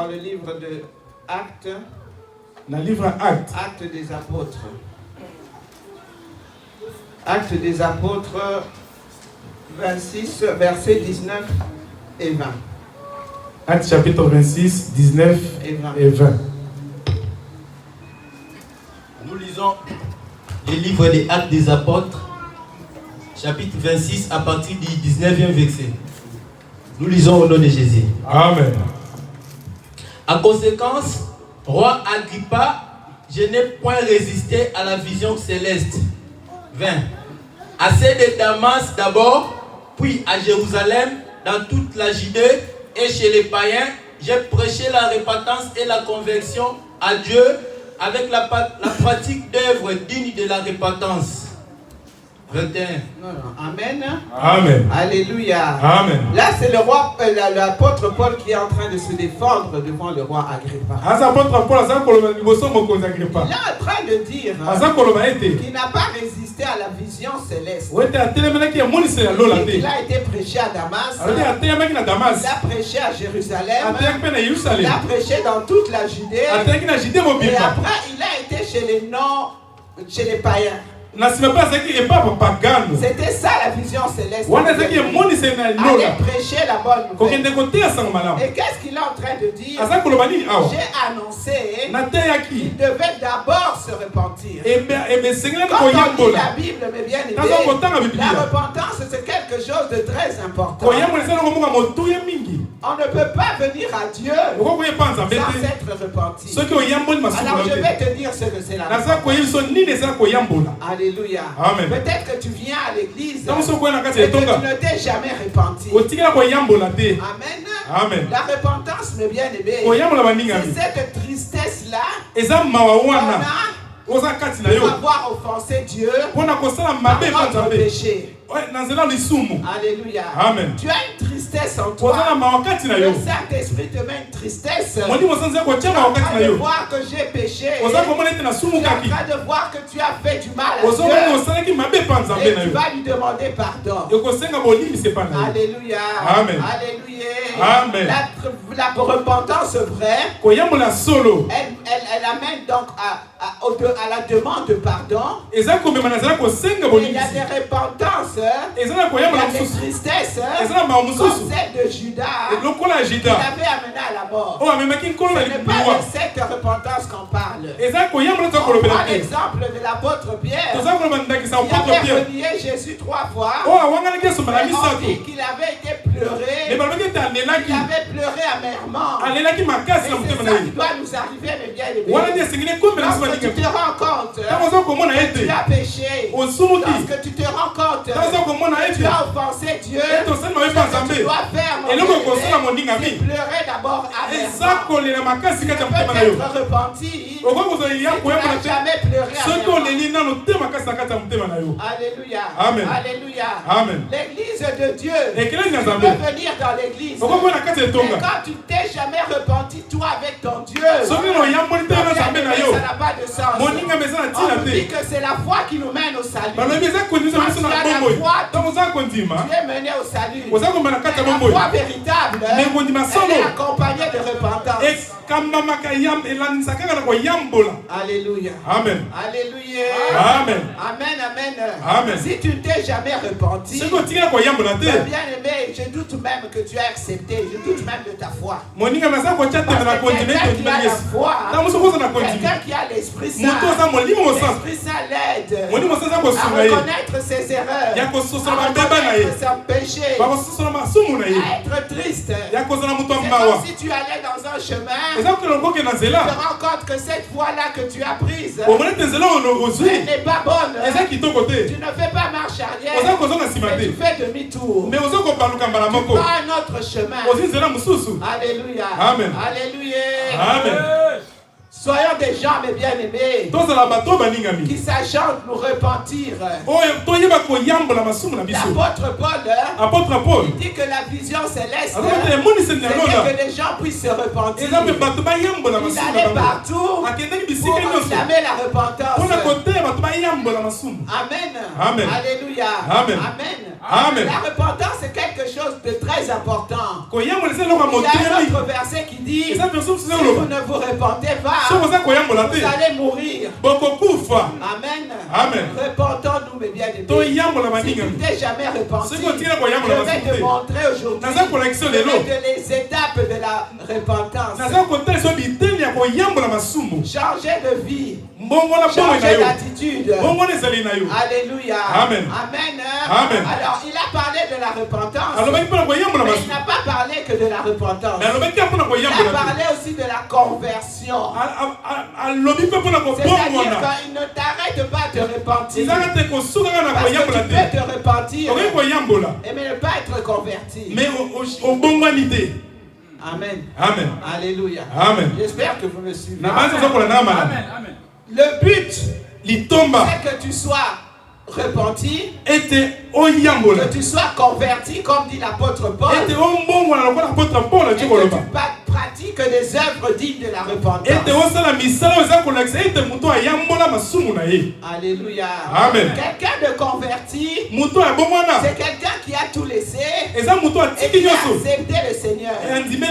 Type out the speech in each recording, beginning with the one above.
Dans le livre de Actes, dans le livre Actes, Actes des Apôtres. Actes des Apôtres 26, versets 19 et 20. Actes chapitre 26, 19 et 20. Nous lisons le livre des Actes des Apôtres, chapitre 26, à partir du 19e verset. Nous lisons au nom de Jésus. Amen. En conséquence, roi Agrippa, je n'ai point résisté à la vision céleste. 20. À celle de Damas d'abord, puis à Jérusalem, dans toute la Judée et chez les païens, j'ai prêché la repentance et la conversion à Dieu avec la pratique d'œuvres dignes de la repentance. 21. Amen. Amen. Alléluia. Amen. Là, c'est le roi, l'apôtre Paul qui est en train de se défendre devant le roi Agrippa. Il est en train de dire qu'il n'a pas résisté à la vision céleste. Il a été prêché à Damas. Il a prêché à Jérusalem. Il a prêché dans toute la Judée. Et après, il a été chez les païens. C'était ça la vision céleste. Aller prêcher la bonne nouvelle. Et qu'est-ce qu'il est en train de dire? J'ai annoncé qu'il devait d'abord se repentir. Quand on lit la Bible, mes bien-aimés, la repentance c'est quelque chose de très important. On ne peut pas venir à Dieu sans s'être repenti. Alors je vais te dire ce que c'est la repentance. Alléluia. Peut-être que tu viens à l'église et que tu ne t'es jamais repenti. Amen. Amen. La repentance, mes bien-aimés, c'est cette tristesse-là qu'on a d'avoir offensé Dieu par notre péché. Alléluia. Amen. Tu as une tristesse en toi. Le Saint-Esprit te met une tristesse. Tu es en train de voir que j'ai péché. Tu es en train de voir que tu as fait du mal à Dieu. Et tu vas lui demander pardon. Alléluia. Amen. Alléluia. Amen. La repentance vraie, elle amène donc à la demande de pardon. Et il y a des repentances, il y a des tristesses, comme celle de Judas, qui l'avait amené à la mort. Ce n'est pas de cette repentance qu'on parle. On prend l'exemple de l'apôtre Pierre, qui avait renié Jésus 3 fois. Et on dit qu'il avait été pleuré, il avait pleuré amèrement. Et c'est ça qui doit nous arriver, mes bien-aimés. Lorsque tu te rends compte que tu as péché, lorsque tu te rends compte que tu as offensé Dieu, ce que tu dois faire, mon bien-aimé, c'est pleurer d'abord amèrement. Tu ne peux être repenti, tu n'as jamais pleuré amèrement. Alléluia. Amen. Alléluia. Amen. L'église de Dieu, tu peux venir dans l'église. Mais quand tu t'es jamais repenti, toi avec ton Dieu, ça n'a pas de sens. On nous dit que c'est la foi qui nous mène au salut. Quand tu as la foi, tu es mené au salut. Mais la foi véritable, elle est accompagnée de repentance. Alléluia. Amen. Alléluia. Amen. Amen, amen. Amen. Si tu ne t'es jamais repenti, bien aimé, je doute même que tu as accepté, je doute même de ta foi. Parce que quelqu'un qui a la foi, quelqu'un qui a l'Esprit Saint, l'Esprit Saint l'aide à reconnaître ses erreurs, à reconnaître son péché, à être triste. C'est comme si tu allais dans un chemin, tu te rends compte que cette voie-là que tu as prise, elle n'est pas bonne. Tu ne fais pas marche arrière, mais tu fais demi-tour. Tu prends un autre chemin. Alléluia. Amen. Alléluia. Amen. Soyons des gens, mes bien-aimés, qui sachant nous repentir. L'apôtre Paul, il dit que la vision céleste, c'est que les gens puissent se repentir. Il allait partout pour proclamer la repentance. Amen. Amen. Alléluia. Amen. Amen. Amen. La repentance est quelque chose de très important. Il y a un autre verset qui dit, si vous ne vous repentez pas, vous allez mourir. Amen. Amen. Repentons-nous, mes bien-aimés. Si tu n'es jamais repenti, je vais te montrer aujourd'hui les étapes de la repentance. Changer de vie. Changer d'attitude. Alléluia. Amen. Amen. Amen. Alors, il a parlé de la repentance. Mais il n'a pas parlé que de la repentance. Il a parlé aussi de la conversion. C'est-à-dire qu'il ne t'arrête pas de repentir. Parce que tu peux te repentir et mais ne pas être converti. Amen. Amen. Alléluia. Amen. J'espère que vous me suivez. Amen. Le but, c'est que tu sois repenti, que tu sois converti, comme dit l'apôtre Paul, et que tu pratiques des œuvres dignes de la repentance. Alléluia. Amen. Quelqu'un de converti, c'est quelqu'un qui a tout laissé et qui a accepté le Seigneur.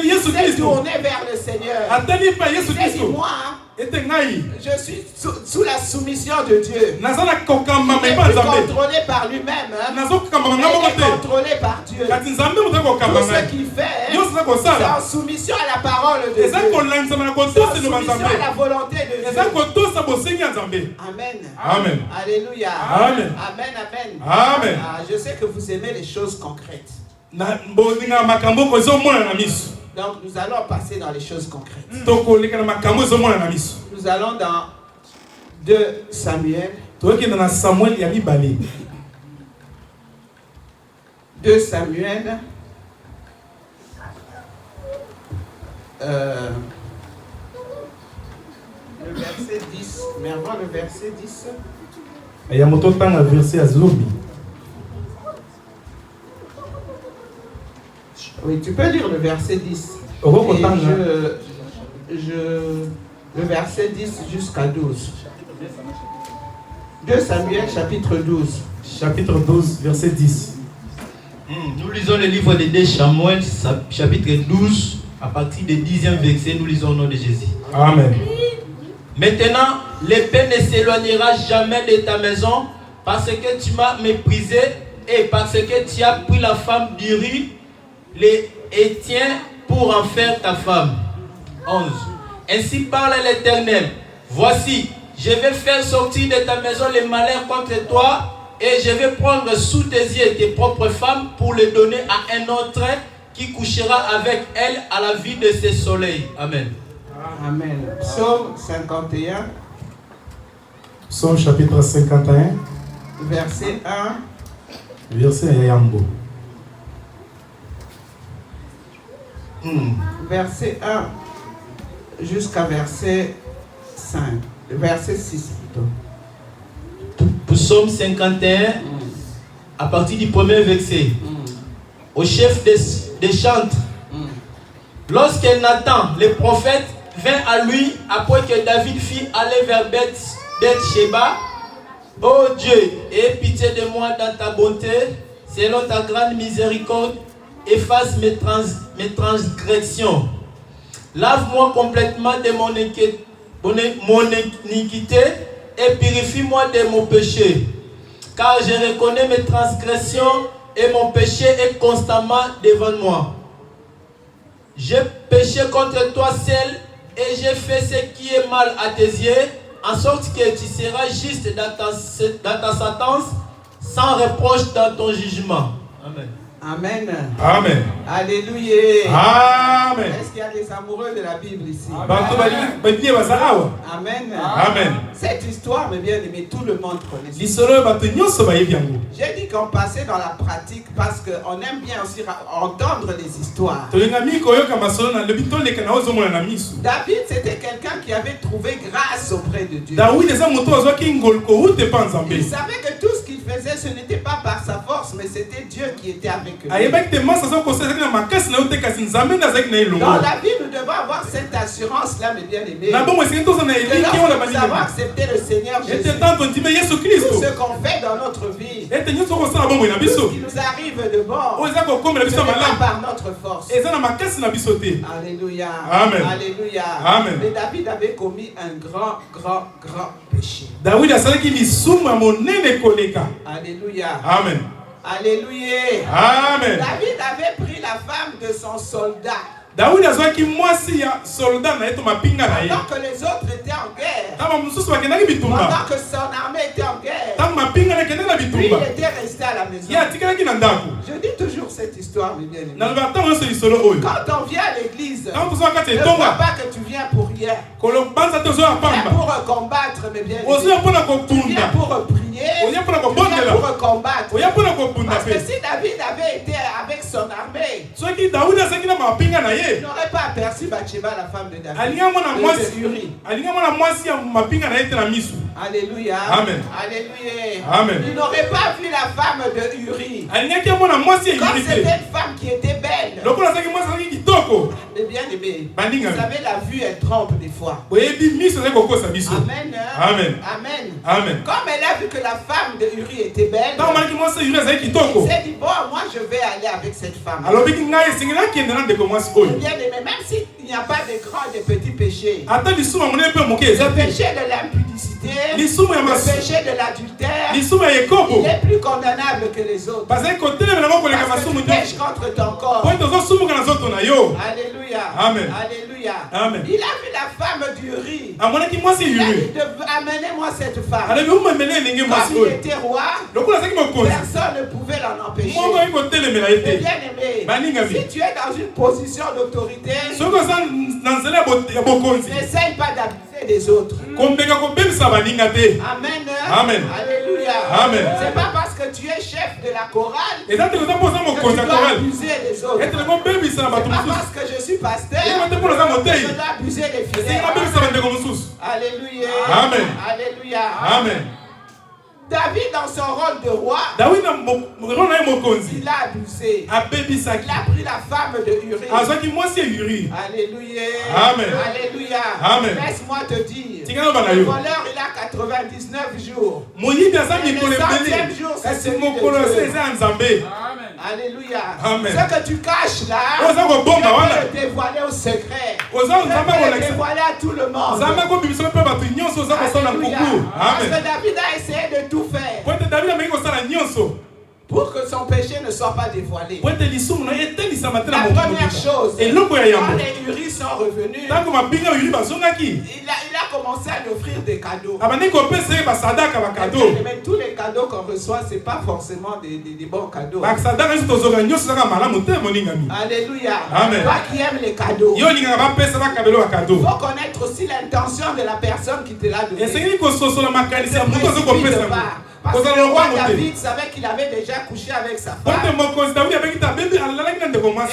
Il s'est tourné vers le Seigneur. Il dit, moi, je suis sous la soumission de Dieu. Il n'est plus contrôlé par lui-même. Il est contrôlé par Dieu. Tout ce qu'il fait, c'est en soumission à la parole de Dieu. C'est en soumission à la volonté de Dieu. Amen. Amen. Alléluia. Amen. Amen. Amen. Amen. Je sais que vous aimez les choses concrètes. Donc nous allons passer dans les choses concrètes. Nous allons dans 2 Samuel. 2 Samuel. Le verset 10. Mais avant le verset 10. Il y a un verset à Zobi. Oui, tu peux lire le verset 10. Le verset 10 jusqu'à 12. 2 Samuel, chapitre 12. Chapitre 12, verset 10. Nous lisons le livre de 2 Samuel, chapitre 12, à partir du 10e verset, nous lisons au nom de Jésus. Amen. Maintenant, l'épée ne s'éloignera jamais de ta maison, parce que tu m'as méprisé et parce que tu as pris la femme d'Uri, les Étiens, pour en faire ta femme. 11. Ainsi parle l'Éternel. Voici, je vais faire sortir de ta maison les malheurs contre toi, et je vais prendre sous tes yeux tes propres femmes pour les donner à un autre qui couchera avec elles à la vue de ses soleils. Amen. Amen. Psaume 51. Psaume chapitre 51. Verset 1. Verset Yambo. Verset 1 jusqu'à verset 5. Verset 6 plutôt. Psaume 51, à partir du premier verset. Au chef des chantres. Lorsque Nathan, le prophète, vint à lui après que David fit aller vers Beth-Sheba. Ô Dieu, aie pitié de moi dans ta bonté, selon ta grande miséricorde, efface mes transgressions. Lave-moi complètement de mon iniquité et purifie-moi de mon péché. Car je reconnais mes transgressions et mon péché est constamment devant moi. J'ai péché contre toi seul et j'ai fait ce qui est mal à tes yeux, en sorte que tu seras juste dans ta sentence, sans reproche dans ton jugement. Amen. Amen. Amen. Alléluia. Amen. Est-ce qu'il y a des amoureux de la Bible ici? Amen. Amen. Cette histoire, mes bien-aimés, tout le monde connaît. J'ai dit qu'on passait dans la pratique parce qu'on aime bien aussi entendre les histoires. David, c'était quelqu'un qui avait trouvé grâce auprès de Dieu. Il savait que tout ce qu'il faisait faisait, ce n'était pas par sa force, mais c'était Dieu qui était avec lui. Dans la vie, nous devons avoir cette assurance-là, mes bien-aimés. Nous devons avoir accepté le Seigneur Jésus. Tout ce qu'on fait dans notre vie, tout ce qui nous arrive de bon, ce n'est pas par notre force. Alléluia. Amen. Alléluia. Amen. Mais David avait commis un grand péché. Alléluia. Amen. Alléluia. Amen. David avait pris la femme de son soldat. Pendant que les autres étaient en guerre, pendant que son armée était en guerre, lui il était resté à la maison. Je dis toujours cette histoire, mes bien-aimés. Quand on vient à l'église, ne crois pas que tu viens pour rien. Tu viens pour combattre, mes bien-aimés. Tu viens pour prier, tu viens pour combattre. Parce que si David avait été avec son armée, il n'aurait pas aperçu Bathsheba, la femme de David. Alléluia. Amen. Alléluia. Amen. Il n'aurait pas vu la femme de Uri. Comme c'était une femme qui était belle. Mais bien aimé, vous savez, la vue elle trompe des fois. Amen. Amen. Amen. Amen. Comme elle a vu que la femme de Uri était belle, il s'est dit, bon, moi je vais aller avec cette femme. Bien aimé, même s'il n'y a pas de grands et de petits péchés, le péché de l'impudicité, le péché de l'adultère, il est plus condamnable que les autres. Parce que tu pêches contre ton corps. Alléluia. Amen. Alléluia. Amen. Il a vu la femme d'Uri. Il a dit, Amenez-moi cette femme. Comme il était roi, personne ne pouvait l'en empêcher. Mais bien aimé, si tu es dans une position d'autorité, n'essaye pas d'abuser des autres. Amen. Amen. Alléluia. Amen. C'est pas parce que tu es chef de la chorale que tu dois abuser des autres. C'est pas parce que je suis pasteur que je dois abuser des fidèles. Alléluia. Amen. Alléluia. Amen. David, dans son rôle de roi, il a abusé. Il a pris la femme de Uri. Alléluia. Amen. Alléluia. Amen. Laisse-moi te dire, le voleur, il a 99 jours. Et le 100e jour, c'est celui de Dieu. Alléluia. Amen. Ce que tu caches là, tu peux le dévoiler au secret. Tu peux le dévoiler à tout le monde. Alléluia. Parce que David a essayé de tout faire pour que son péché ne soit pas dévoilé. La première chose, quand les Uri sont revenus, il a commencé à lui offrir des cadeaux. Mais tous les cadeaux qu'on reçoit, ce n'est pas forcément des bons cadeaux. Alléluia. Toi qui aimes les cadeaux, il faut connaître aussi l'intention de la personne qui te l'a donné. Parce que le roi David savait qu'il avait déjà couché avec sa femme.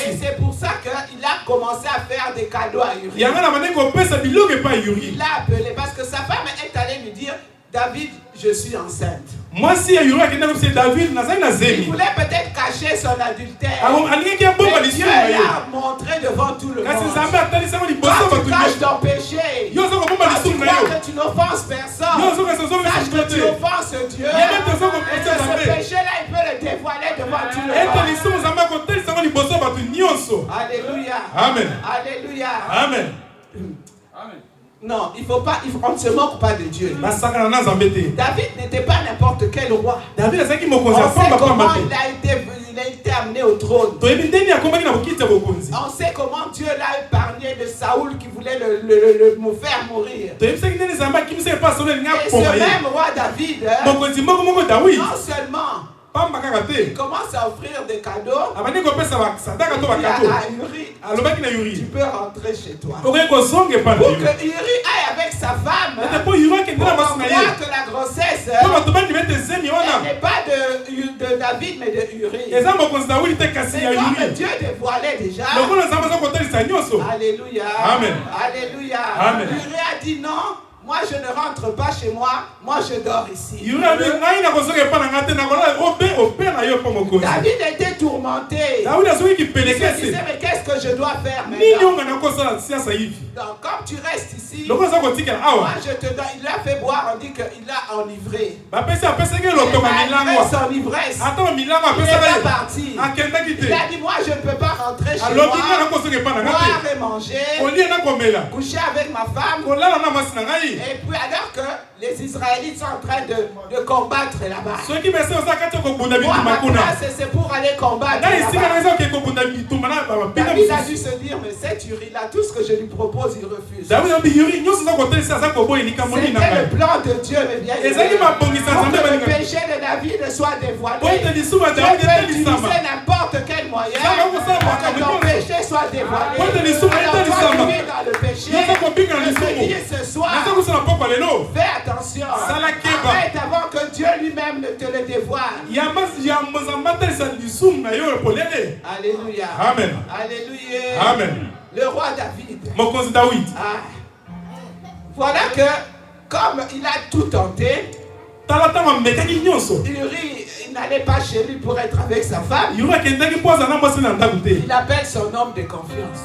Et c'est pour ça qu'il a commencé à faire des cadeaux à Uri. Il l'a appelé parce que sa femme est allée lui dire, David, je suis enceinte. Il voulait peut-être cacher son adultère. Mais Dieu l'a montré devant tout le monde. Quand tu caches ton péché, quand tu crois que tu n'offenses personne, sache que tu offenses Dieu. Et ce péché-là, il peut le dévoiler devant tout le monde. Alléluia. Amen. Alléluia. Amen. Non, on ne se moque pas de Dieu. David n'était pas n'importe quel roi. On sait comment il a été amené au trône. On sait comment Dieu l'a épargné de Saoul qui voulait le faire mourir. Et ce même roi David, non seulement il commence à offrir des cadeaux, à Uri, tu peux rentrer chez toi. Pour que Uri aille avec sa femme, pour voir que la grossesse n'est pas de David mais de Uri. C'est comme Dieu dévoilait déjà. Alléluia. Amen. Alléluia. Amen. Uri a dit non. Moi, je ne rentre pas chez moi. Moi, je dors ici. David était tourmenté. Il se disait, mais qu'est-ce que je dois faire maintenant? Donc, comme tu restes ici, moi, je te donne. Il a fait boire, on dit qu'il a enivré. Malgré son ivresse, il est pas parti. Il a dit, moi, je ne peux pas rentrer chez moi, boire et manger, coucher avec ma femme. Et puis alors que les Israélites sont en train de combattre là-bas. Moi, ma place, c'est pour aller combattre là-bas. David a dû se dire, mais cette Uri-là, tout ce que je lui propose, il refuse. C'était le plan de Dieu, mais bien pour que le péché de David soit dévoilé. Dieu peut utiliser n'importe quel moyen pour que ton péché soit dévoilé. Alors toi, tu es dans le péché. Je te dis ce soir, fais attention. Arrête avant que Dieu lui-même ne te le dévoile. Alléluia. Amen. Alléluia. Amen. Le roi David. Voilà que comme il a tout tenté, il n'allait pas chez lui pour être avec sa femme. Il appelle son homme de confiance,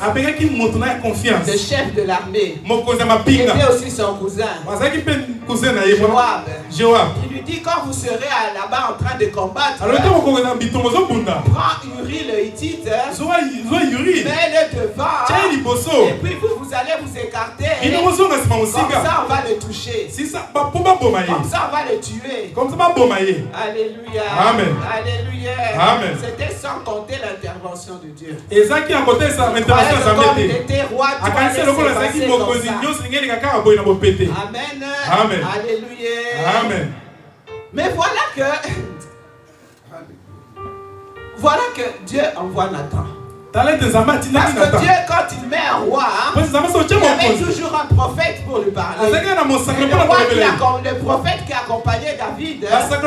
le chef de l'armée, qui était aussi son cousin, Joab. Il lui dit, quand vous serez là-bas en train de combattre, prends Uri le Hittite, mets-le devant, et puis vous allez vous écarter, comme ça on va le toucher, comme ça on va le tuer. Alléluia. Amen. Alléluia. Amen. C'était sans compter l'intervention de Dieu. Et ça qui a côté ça Comme il était roi, tout allait se passer comme ça. Amen. Amen. Alléluia. Amen. Mais voilà que Dieu envoie Nathan. Parce que Dieu, quand il met un roi, il y avait toujours un prophète pour lui parler. Le prophète qui accompagnait David, c'était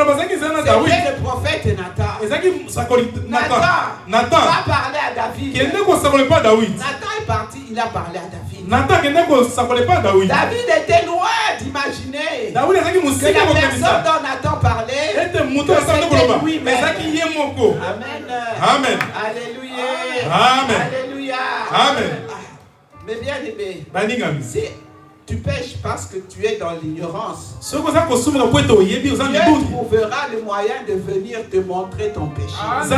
le prophète Nathan. Va parler à David. Nathan est parti, il a parlé à David. David était loin d'imaginer que la personne dont Nathan parlait, c'était lui-même. Amen. Alléluia. Amen. Alléluia. Amen. Mais bien aimé, si tu pêches parce que tu es dans l'ignorance, Dieu trouvera le moyen de venir te montrer ton péché. Il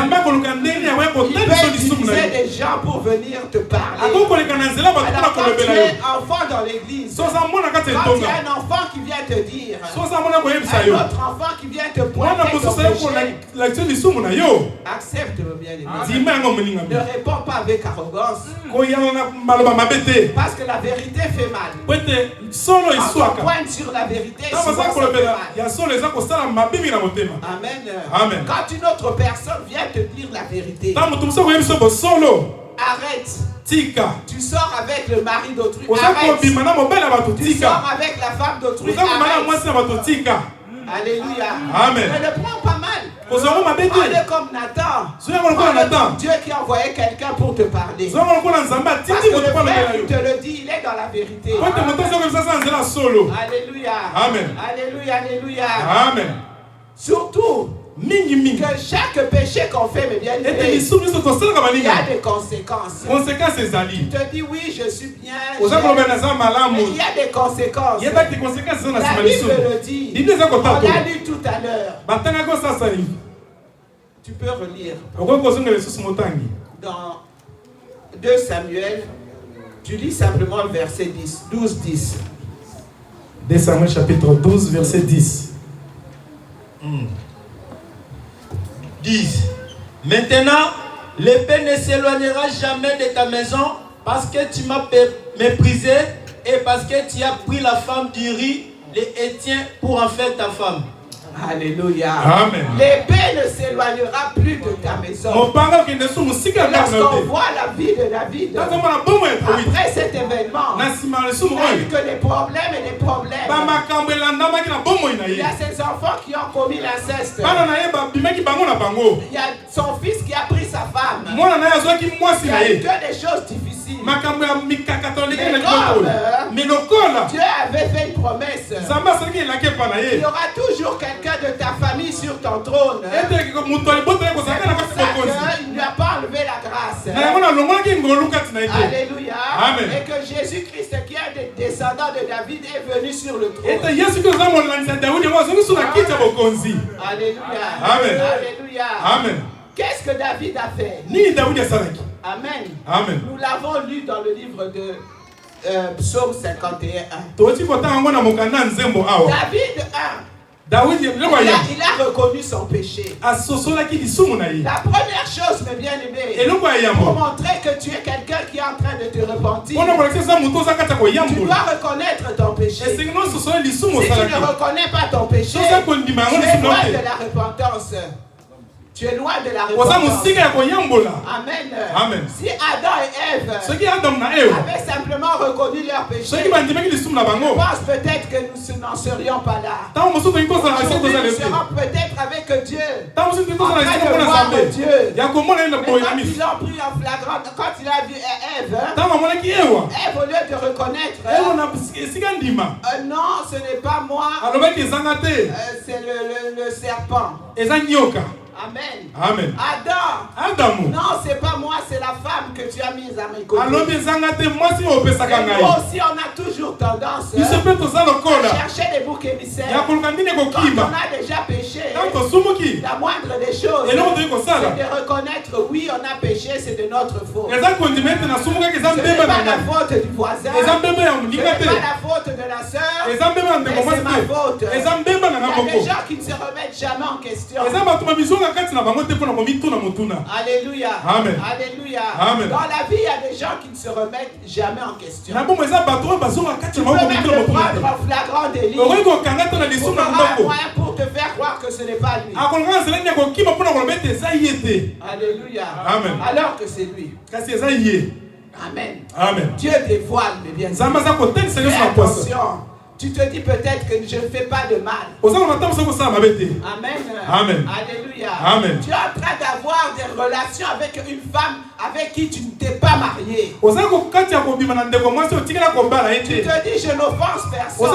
peut utiliser des gens pour venir te parler. Alors quand tu es enfant dans l'église, quand tu as un enfant qui vient te dire, un autre enfant qui vient te pointer ton péché, accepte-le bien aimé. Ne réponds pas avec arrogance, parce que la vérité fait mal. Quand on pointe sur la vérité, souvent ça fait mal. Amen. Quand une autre personne vient te dire la vérité, arrête. Tu sors avec le mari d'autrui, arrête. Tu sors avec la femme d'autrui, arrête. Alléluia. Amen. Ne le prends pas mal. Allez comme Nathan. Comme Dieu qui a envoyé quelqu'un pour te parler. Parce que le frère qui te le dit, il est dans la vérité. Alléluia. Amen. Alléluia, alléluia. Amen. Surtout que chaque péché qu'on fait, mais bien il y a des conséquences. Tu te dis oui, je suis bien, mais il y a des conséquences. La Bible le dit. On l'a lu tout à l'heure. Tu peux relire dans 2 Samuel. Tu lis simplement le verset 12-10. 2 Samuel chapitre 12 verset 10. 10. Maintenant, l'épée ne s'éloignera jamais de ta maison parce que tu m'as méprisé et parce que tu as pris la femme d'Uri, les Hétiens, pour en faire ta femme. Alléluia. Amen. L'épée ne s'éloignera plus de ta maison. Lorsqu'on voit la vie de David, après cet événement, il a eu que des problèmes et des problèmes. Il y a ses enfants qui ont commis l'inceste. Il y a son fils qui a pris sa femme. Il y a eu que des choses difficiles. Mais comme Dieu avait fait une promesse. Il y aura toujours quelqu'un de ta famille sur ton trône. Il ne lui a pas enlevé la grâce. Alléluia. Amen. Et que Jésus-Christ, qui est des descendants de David, est venu sur le trône. Alléluia. Amen. Alléluia. Amen. Qu'est-ce que David a fait? Amen. Amen. Nous l'avons lu dans le livre de Psaume 51. David 1. Il a reconnu son péché. La première chose, mes bien-aimés, pour montrer que tu es quelqu'un qui est en train de te repentir, tu dois reconnaître ton péché. Si tu ne reconnais pas ton péché, tu es loin de la repentance. Tu es loin de la repentance. Amen. Amen. Si Adam et Ève avaient simplement reconnu leur péché, je pense peut-être que nous n'en serions pas là. Aujourd'hui, nous serons peut-être avec Dieu, en train de voir Dieu. Mais quand ils l'ont pris en flagrant, quand il a vu Ève, Ève, au lieu de reconnaître, non, ce n'est pas moi, c'est le serpent. Amen. Amen. Adam. Non, c'est pas moi, c'est la femme que tu as mise à mes côtés. Nous aussi, on a toujours tendance à chercher des boucs émissaires. Quand on a déjà péché, la moindre des choses, c'est de reconnaître, oui, on a péché, c'est de notre faute. Ce n'est pas la faute du voisin, ce n'est pas la faute de la sœur, mais c'est ma faute. Il y a des gens qui ne se remettent jamais en question. Alléluia. Amen. Alléluia. Amen. Dans la vie, il y a des gens qui ne se remettent jamais en question. Tu peux même le prendre en flagrant délit. On aura un moyen pour te faire croire que ce n'est pas lui. Alléluia. Amen. Alors que c'est lui. Amen. Amen. Dieu dévoile, mais bien sûr. Fais attention. Tu te dis peut-être que je ne fais pas de mal. Amen. Amen. Alléluia. Amen. Tu es en train d'avoir des relations avec une femme avec qui tu ne t'es pas marié. Tu te dis je n'offense personne.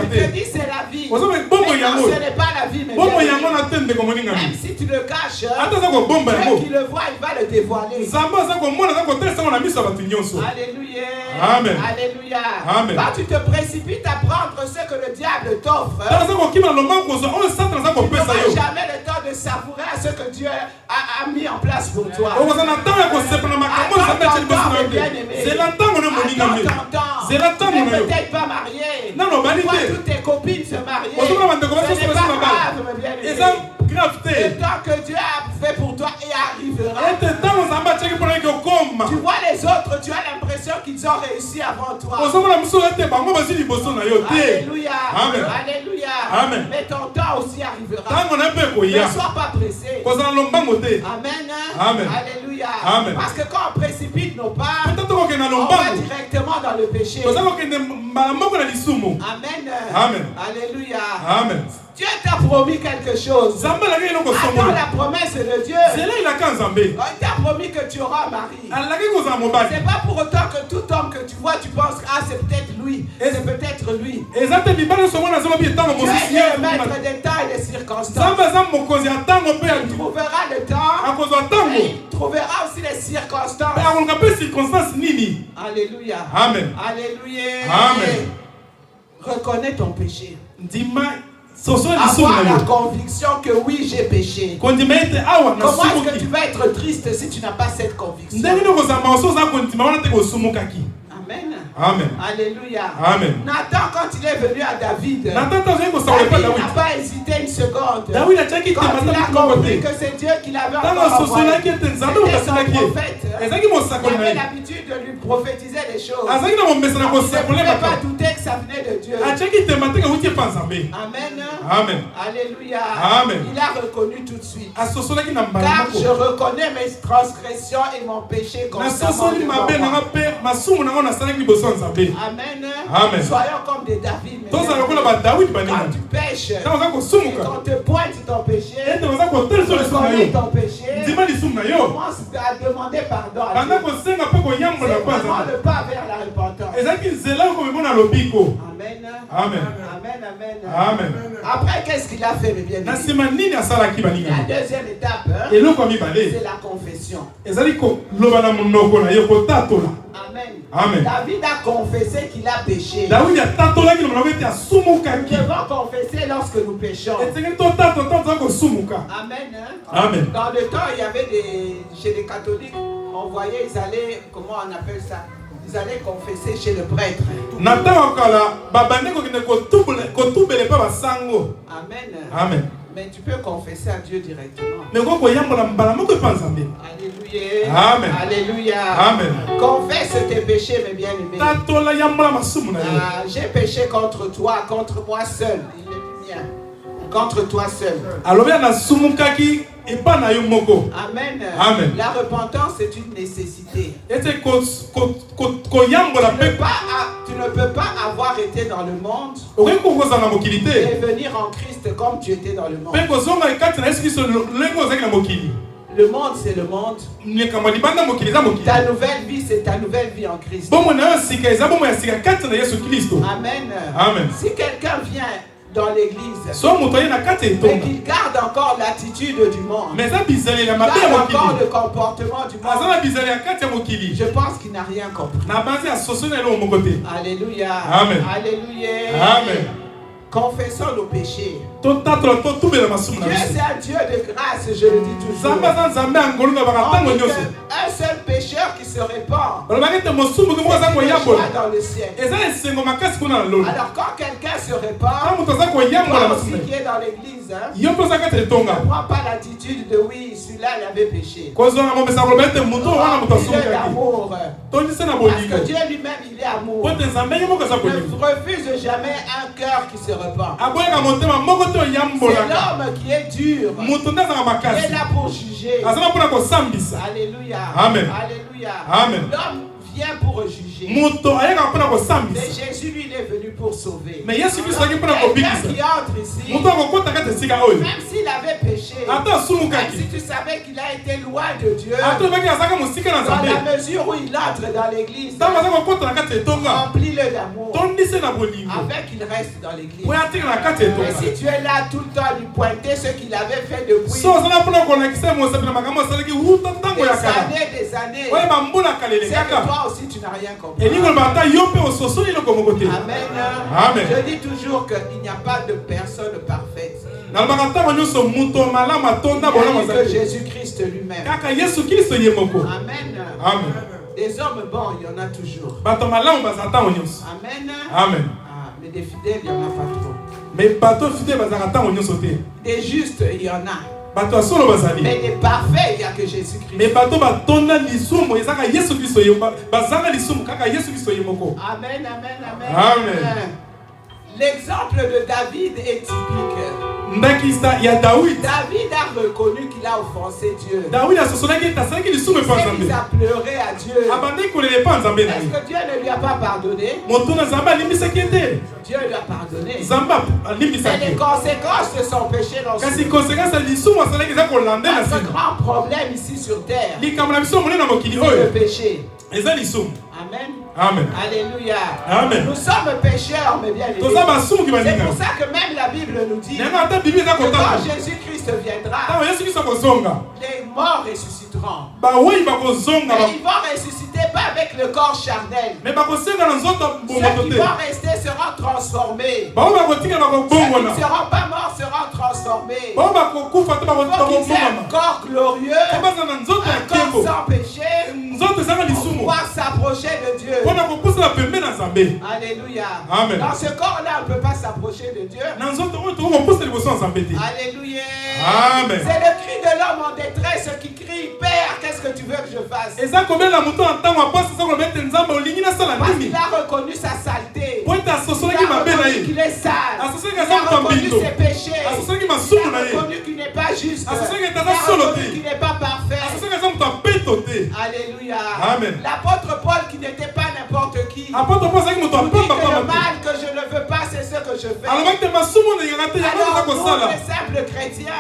Tu te dis c'est la vie. Mais non, ce n'est pas la vie. Même si tu le caches, Dieu qui le voit, il va le dévoiler. Alléluia. Amen. Alléluia. Amen. Quand tu te précipites à prendre ce que le diable t'offre, tu n'auras jamais le temps de savourer à ce que Dieu a mis en place pour toi. Tu n'es peut-être pas marié. Toi, toutes tes copines se marient. Ce n'est pas grave, mes bien-aimés. Le temps que Dieu a fait pour toi et arrivera. Tu vois les autres, tu as l'impression qu'ils ont réussi avant toi. Alléluia. Amen. Alléluia. Amen. Mais ton temps aussi arrivera. Ne sois pas pressé. Amen. Amen. Alléluia. Amen. Parce que quand on précipite nos pas, on va directement dans le péché. Amen. Amen. Alléluia. Amen. Dieu t'a promis quelque chose. Attends la promesse de Dieu. Il t'a promis que tu auras un mari. C'est pas pour autant que tout homme que tu vois, tu penses ah c'est peut-être lui. C'est peut-être lui. Dieu est le maître des temps et des circonstances. Il trouvera le temps. Et il trouvera aussi les circonstances. Alléluia. Amen. Alléluia. Amen. Reconnais ton péché. Avoir la conviction que oui, j'ai péché. Comment est-ce que tu vas être triste si tu n'as pas cette conviction? Amen. Amen. Alléluia. Amen. Nathan, quand il est venu à David, David n'a pas hésité une seconde. Quand il a compris que c'est Dieu qui l'avait encore envoyé, c'était son prophète. Il avait l'habitude de lui prophétiser des choses. Il ne pouvait pas douter que ça venait de Dieu. Amen. Amen. Alléluia. Amen. Il a reconnu tout de suite. Car je reconnais mes transgressions et mon péché constamment devant moi. Amen. Amen. Soyons comme des David. Quand tu pêches et qu'on te pointe ton péché, reconnais ton péché, commence à demander pardon à Dieu. C'est vraiment le pas vers la repentance. Amen. Amen. Amen, amen. Amen. Après, qu'est-ce qu'il a fait, mes bien-aimés? La deuxième étape, hein, c'est la confession. Amen. Amen. David a confessé qu'il a péché. Nous devons confesser lorsque nous péchons. Amen. Hein? Amen. Dans le temps, il y avait chez les catholiques, on voyait, ils allaient, comment on appelle ça? Ils allaient confesser chez le prêtre. Amen. Amen. Mais tu peux confesser à Dieu directement. Alléluia. Amen. Alléluia. Amen. Confesse tes péchés, mes bien-aimés. J'ai péché contre toi, contre moi seul. Il n'est plus mien. Contre toi seul. Amen. Amen. La repentance est une nécessité. Tu ne peux pas avoir été dans le monde et venir en Christ comme tu étais dans le monde. Le monde, c'est le monde. Ta nouvelle vie, c'est ta nouvelle vie en Christ. Amen. Amen. Si quelqu'un vient dans l'église et qu'il garde encore l'attitude du monde, garde encore le comportement du monde, je pense qu'il n'a rien compris. Alléluia. Amen. Alléluia. Amen. Confessons nos péchés. Dieu c'est un Dieu de grâce, je le dis toujours. On dit qu'un seul pécheur qui se répand, c'est dans le ciel. Alors quand quelqu'un se répand, toi aussi qui est dans l'église, ne prends pas l'attitude de oui, celui-là il avait péché. Remplis-le d'amour. Parce que Dieu lui-même il est amour. Ne refuse jamais un cœur qui se répand. C'est l'homme qui est dur, qui est là pour juger. Alléluia. Amen. Alléluia. Amen. L'homme vient pour juger. Mais Jésus, lui, il est venu pour sauver. Quelqu'un qui entre ici, même s'il avait péché, même si tu savais qu'il a été loin de Dieu, dans la mesure où il entre dans l'église, remplis-le d'amour, afin qu'il reste dans l'église. Mais si tu es là tout le temps à lui pointer ce qu'il avait fait depuis des années, c'est que toi aussi tu n'as rien compris. Amen. Amen. Je dis toujours qu'il n'y a pas de personne parfaite. Il n'y a que Jésus-Christ lui-même. Amen. Amen. Des hommes bons, il y en a toujours. Amen. Amen. Mais des fidèles, il n'y en a pas trop. Des justes, il y en a. Mais des parfaits, il n'y a que Jésus-Christ. Amen, amen, amen. Amen. L'exemple de David est typique. David a reconnu qu'il a offensé Dieu. Il a pleuré à Dieu. Est-ce que Dieu ne lui a pas pardonné? Dieu lui a pardonné. Mais les conséquences de son péché l'ont suivi. Notre grand problème ici sur terre, c'est le péché. Amen. Amen. Alléluia. Amen. Nous sommes pécheurs, mais bien aimés. C'est pour ça que même la Bible nous dit que quand Jésus-Christ viendra, les morts ressusciteront. Mais ils vont ressusciter pas avec le corps charnel. Ceux qui vont rester seront transformés. Ceux qui ne seront pas morts seront transformés. Il faut qu'ils aient un corps glorieux, un corps sans péché, pour pouvoir s'approcher de Dieu. Alléluia. Amen. Dans ce corps-là, on ne peut pas s'approcher de Dieu. Alléluia. Amen. C'est le cri de l'homme en détresse qui crie, Père, qu'est-ce que tu veux que je fasse? Parce qu'il a reconnu sa saleté. Il a reconnu qu'il est sale. Il a reconnu ses péchés. Il a reconnu qu'il n'est pas juste. Il a reconnu qu'il n'est pas parfait. Alléluia. Amen. L'apôtre Paul, qui n'était pas n'importe qui, dit que le mal que je ne veux pas, c'est ce que je fais. Alors nous, les simples chrétiens,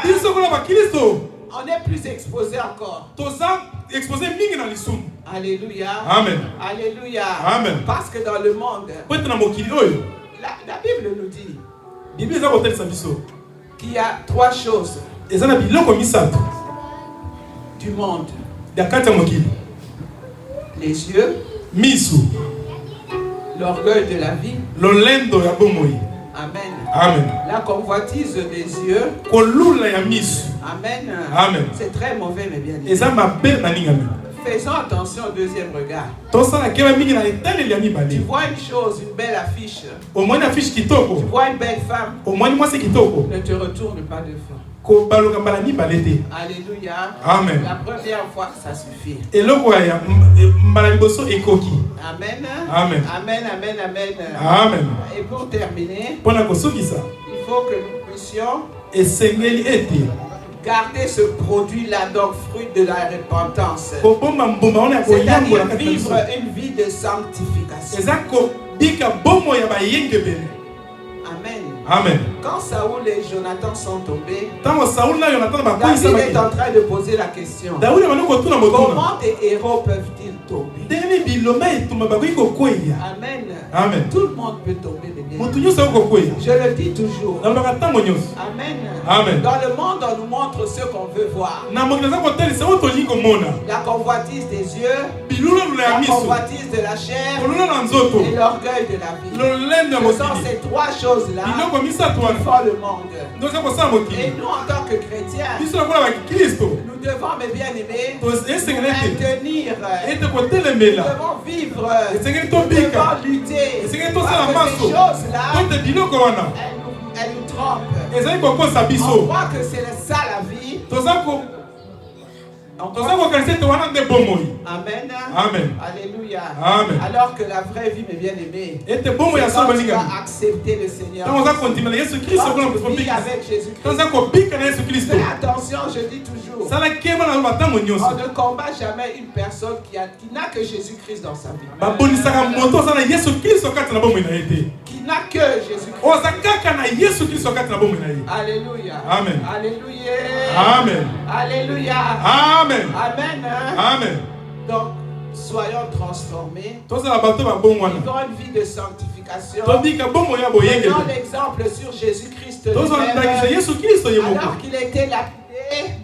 on est plus exposés encore. Alléluia. Amen. Alléluia. Amen. Parce que dans le monde, la Bible nous dit qu'il y a 3 choses du monde. Les yeux, l'orgueil de la vie. Amen. Amen. La convoitise des yeux. Amen. Amen. C'est très mauvais, mais bien aimé. Faisons attention au deuxième regard. Tu vois une chose, une belle affiche. Tu vois une belle femme. Ne te retourne pas devant. Alléluia. Amen. La première fois, ça suffit. Amen. Amen. Amen, amen, amen. Amen. Et pour terminer, il faut que nous puissions garder ce produit-là, donc fruit de la repentance. C'est-à-dire vivre une vie de sanctification. Amen. Amen. Quand Saoul et Jonathan sont tombés, David est en train de poser la question. Comment des héros peuvent-ils tomber? Amen. Amen. Tout le monde peut tomber. Je le dis toujours. Amen. Amen. Dans le monde, on nous montre ce qu'on veut voir. La convoitise des yeux, la convoitise de la chair et l'orgueil de la vie. Ce sont ces 3 choses-là qui font le monde. Et nous, en tant que chrétiens, nous devons, mes bien-aimés, nous maintenir. Nous devons vivre. Nous devons lutter. Parce que ces choses-là, elles nous trompent. On croit que c'est ça la vie. Amen. Amen. Alléluia. Amen. Alors que la vraie vie, mes bien-aimés, c'est quand tu vas accepter le Seigneur. Quand tu vis avec Jésus-Christ. Fais attention, je dis toujours. On ne combat jamais une personne qui n'a que Jésus-Christ dans sa vie. Qui n'a que Jésus-Christ. Alléluia. Amen. Alléluia. Amen. Alléluia. Amen. Amen. Amen. Donc, soyons transformés. Vivons une vie de sanctification. Prenons l'exemple sur Jésus-Christ. Alors qu'il était lapidé.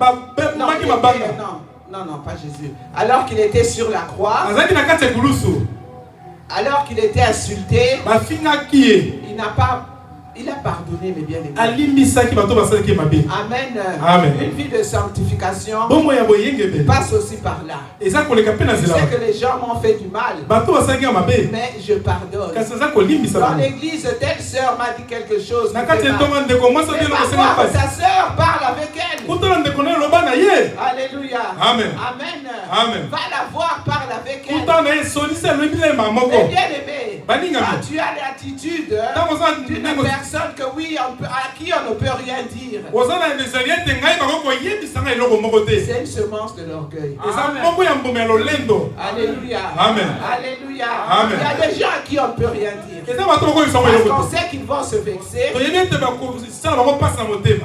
Non, pas Jésus. Alors qu'il était sur la croix. Alors qu'il était insulté. Il a pardonné, mes bien-aimés. Amen. Amen. Une vie de sanctification passe aussi par là. Je sais que les gens m'ont fait du mal, mais je pardonne. Dans l'église, telle sœur m'a dit quelque chose. Mais parfois, sa sœur parle avec elle. Alléluia. Amen. Amen. Amen. Va la voir, parle avec elle. Mais bien aimé, quand tu as l'attitude d'une personne que oui, à qui on ne peut rien dire, c'est une semence de l'orgueil. Alléluia. Amen. Alléluia. Amen. Il y a des gens à qui on ne peut rien dire. Parce qu'on sait qu'ils vont se vexer.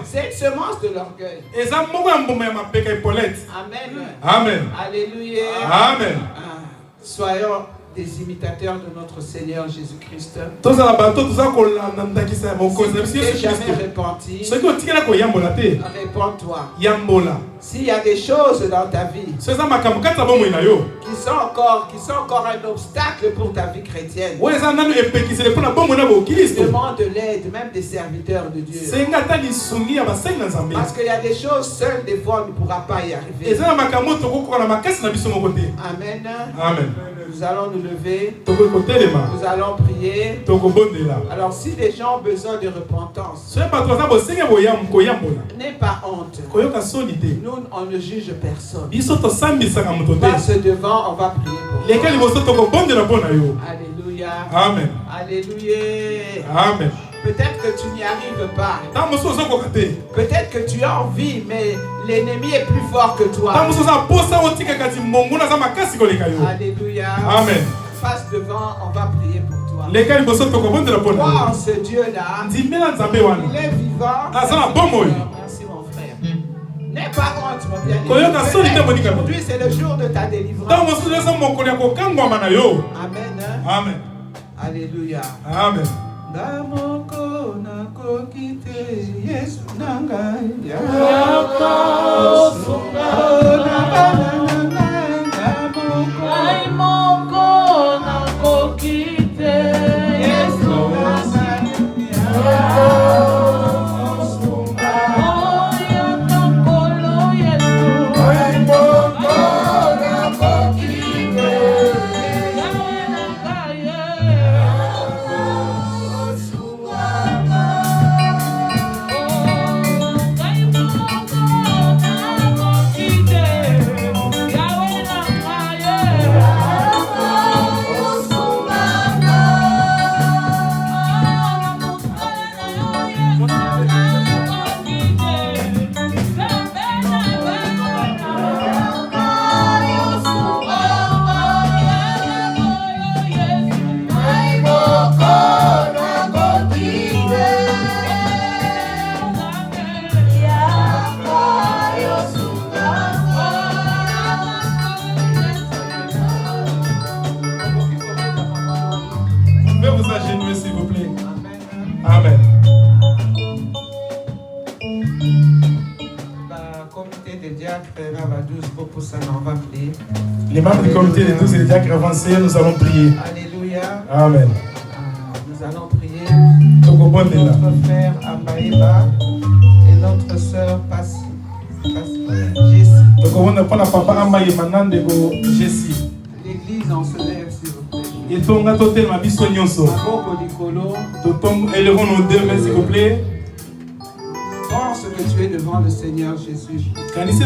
C'est une semence de l'orgueil. Amen. Amen. Alléluia. Amen. Soyons des imitateurs de notre Seigneur Jésus-Christ. Si tu n'es jamais repenti, réponds-toi. S'il y a des choses dans ta vie qui sont encore un obstacle pour ta vie chrétienne, demande de l'aide, même des serviteurs de Dieu. Parce qu'il y a des choses, seules des fois, on ne pourra pas y arriver. Amen. Amen. Nous allons nous lever. Nous allons prier. Alors si les gens ont besoin de repentance, n'aie pas honte. Nous, on ne juge personne. Passe devant, on va prier pour toi. Alléluia. Amen. Alléluia. Amen. Peut-être que tu n'y arrives pas. Peut-être que tu as envie, mais l'ennemi est plus fort que toi. Alléluia. Amen. Passe devant, on va prier pour toi. Crois en ce Dieu-là. Il est vivant. Merci mon frère. N'aie pas honte, mon bien-aimé. Aujourd'hui, c'est le jour de ta délivrance. Amen. Amen. Alléluia. Amen. Les membres du comité des 12 et des diacres avancés, nous allons prier. Alléluia. Amen. Nous allons prier notre frère Ambaïba et notre sœur Jessie. L'église en se lève, s'il vous plaît. Élevons nos deux mains, s'il vous plaît. Pense que tu es devant le Seigneur Jésus. Je suis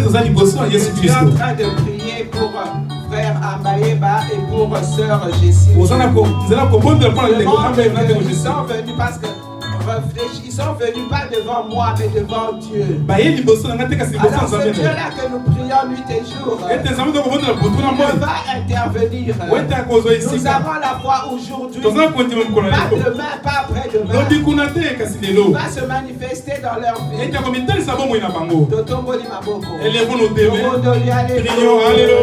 en train de prier pour frère Ambaïba et pour sœur Jessie. Ils sont venus parce que ils sont venus pas devant moi mais devant Dieu. Alors ce Dieu-là que nous prions nuit et jour, il va intervenir. Nous avons la foi aujourd'hui, pas demain, pas après-demain. Il va se manifester dans leur vie. Élevons nos deux mains. Prions, alléluia.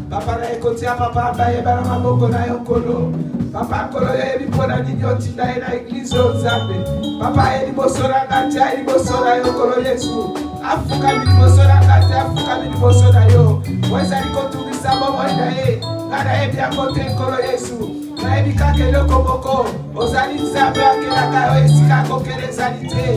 Papa na ekotia papa baye bana maboko na yokolo. Papa kolo ye bipona nyoti na église Nzambe. Papa ye libosora katia ye libosora yokolo Yesu. Afuka mi libosora katia afuka mi libosora yo. Weza likotungisa bobo ina ye. Ngana ye bia kote kolo Yesu. Na ye bikake lokoboko. Ozali Nzambe akela kayo esika kokele zalite.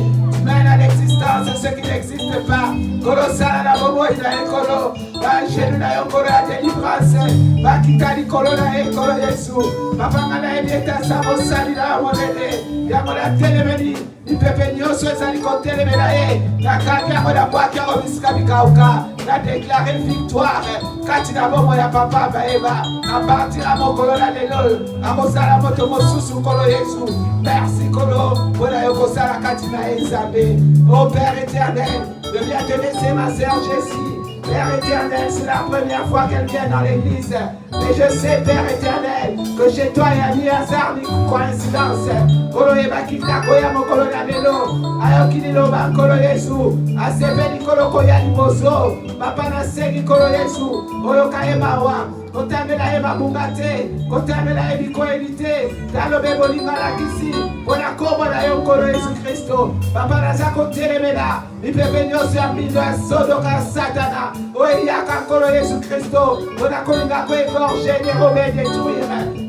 Mène à l'existence ce qui n'existe pas. Kolosala na bobo ina ekolo. Ba jenu na yokolo ya délivrance. Ba kikali kolo na ekolo Yesu. Papa ngana ebieta samo sali na monede. Yango na telemeni. Ni pepe nyoso ezali kotelemela ye. Na kaki yango na bwaki yango bisika bikauka. Na déclarer victoire. Kati na bobo ya papa baeba. Na partir à mokolo na lelo. Amosala moto mosusu kolo Yesu. Merci kolo. Bona yokosala kati na Nzambe. Oh Père éternel, je viens te laisser ma sœur Jessie. Père éternel, c'est la première fois qu'elle vient dans l'église. Mais je sais, Père éternel, que chez toi il n'y a ni hasard ni coïncidence. Kolo yebakita koya mokolo na lelo. Ayokini loba kolo Yesu. Asepeli kolo koya liboso. Papa na segi kolo Yesu. Oyoka emawa. Kotamela ema bungate. Kotamela ebiko elite. Dalo bebo lingala kisi. Pona kobo na yokolo Yesu Kristo. Papa na zako telemela. Ipepe nyoso ya mindo ya sodoka satana. Oyaka kolo Yesu Kristo. Pona kolinga ko égorger, dérober, détruire.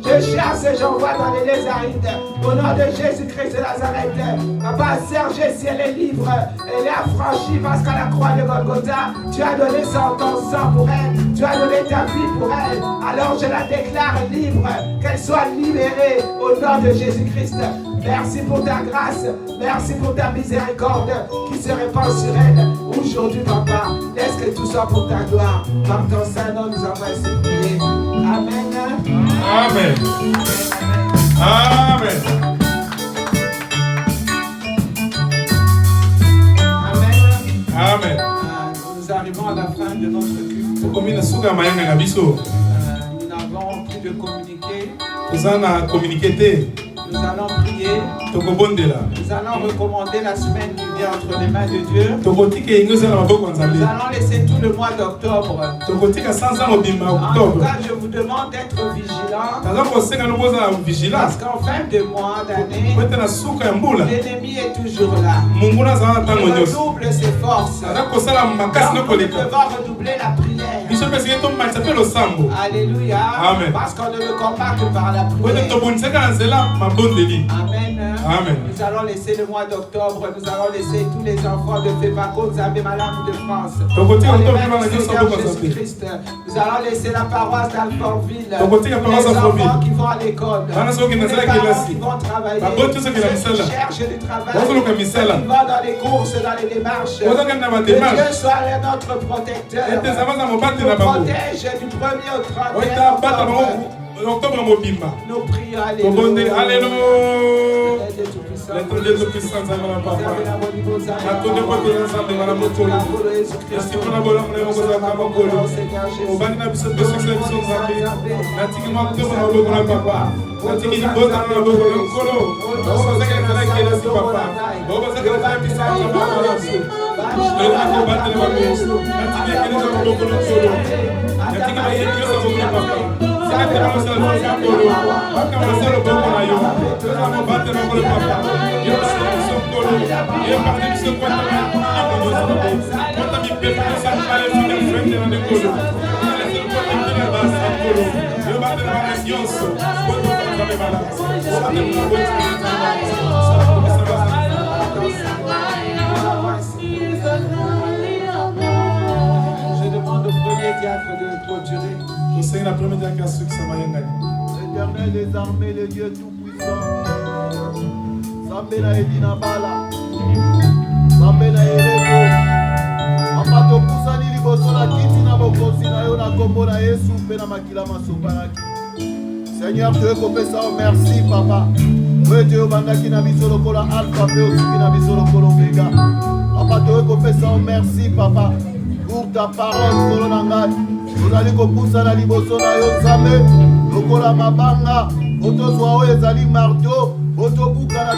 Je chasse et j'envoie dans les lieux arides. Au nom de Jésus-Christ de Nazareth. Papa, Serge, si elle est libre, elle est affranchie parce qu'à la croix de Golgotha, tu as donné ton sang pour elle. Tu as donné ta vie pour elle. Alors je la déclare libre. Qu'elle soit libérée au nom de Jésus-Christ. Merci pour ta grâce. Merci pour ta miséricorde qui se répand sur elle. Aujourd'hui, Papa, laisse que tout soit pour ta gloire. Par ton Saint-Nom, nous avons ainsi prié. Amen. Amen. Amen. Amen. Nous arrivons à la fin de notre culte. Nous n'avons plus de communiquer. Nous allons communiquer. Nous allons prier. Nous allons recommander la semaine qui vient entre les mains de Dieu. Nous allons laisser tout le mois d'octobre. En tout cas, je vous demande d'être vigilants. Parce qu'en fin de mois, d'année, l'ennemi est toujours là. Il redouble ses forces. Donc, nous devons redoubler la prière. Alléluia. Amen. Parce qu'on ne le combat que par la prière. Amen. Amen. Nous allons laisser le mois d'octobre, nous allons laisser tous les enfants de Fébaco, Zambé Malam de France. Jésus-Christ. Nous allons laisser la paroisse d'Alfortville. Les enfants qui vont à l'école. Les parents qui vont travailler. Ceux qui cherchent du travail. Ceux qui vont dans les courses, dans les démarches. Que Dieu soit notre protecteur. Nous protège du 1er au 31 octobre. Nous prions, alléluia. Alléluia. L'être de tout-puissant, papa. Je demande au premier diacre de clôturer. Je sais la première diacre à ceux qui s'en vaillent. L'Éternel des armées, le Dieu tout-puissant. Sambena Edina Bala. Sambena Erego. Apato Pusani liboso na kiti na bokosi na yo na kombo na Yesu pe na makila masopanaki. Seigneur, Dieu kopesa o merci papa. We Dieu bandaki na biso lokola alpha pe osuki na biso lokola omega. Apato kopesa o merci papa pour ta parole kolo na ngai. Ozali kopusa na liboso na yo Nzambe lokola mabanga otozwa oyo ezali marteau otobuka na